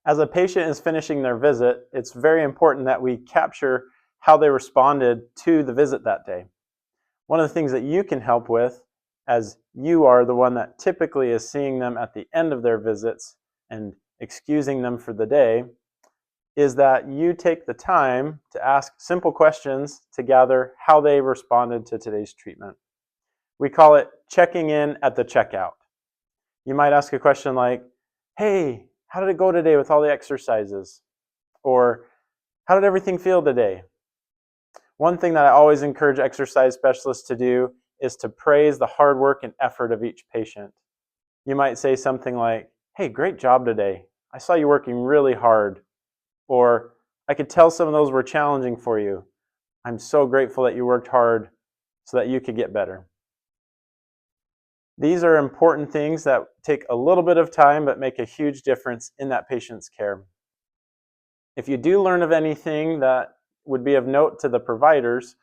As a patient is finishing their visit, it's very important that we capture how they responded to the visit that day. One of the things that you can help with, as you are the one that typically is seeing them at the end of their visits and excusing them for the day, is that you take the time to ask simple questions to gather how they responded to today's treatment. We call it checking in at the checkout. You might ask a question like, hey, how did it go today with all the exercises? Or, how did everything feel today? One thing that I always encourage exercise specialists to do is to praise the hard work and effort of each patient. You might say something like, hey, great job today. I saw you working really hard. Or, I could tell some of those were challenging for you. I'm so grateful that you worked hard so that you could get better. These are important things that take a little bit of time but make a huge difference in that patient's care. If you do learn of anything that would be of note to the providers,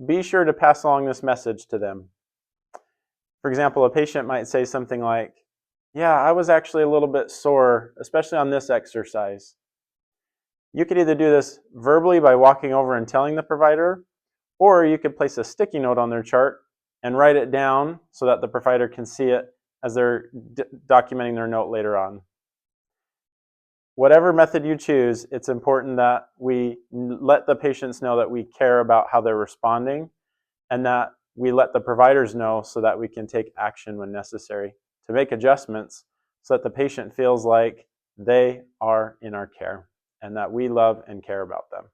be sure to pass along this message to them. For example, a patient might say something like, yeah, I was actually a little bit sore, especially on this exercise. You could either do this verbally by walking over and telling the provider, or you could place a sticky note on their chart and write it down so that the provider can see it as they're documenting their note later on. Whatever method you choose, it's important that we let the patients know that we care about how they're responding and that we let the providers know so that we can take action when necessary to make adjustments so that the patient feels like they are in our care and that we love and care about them.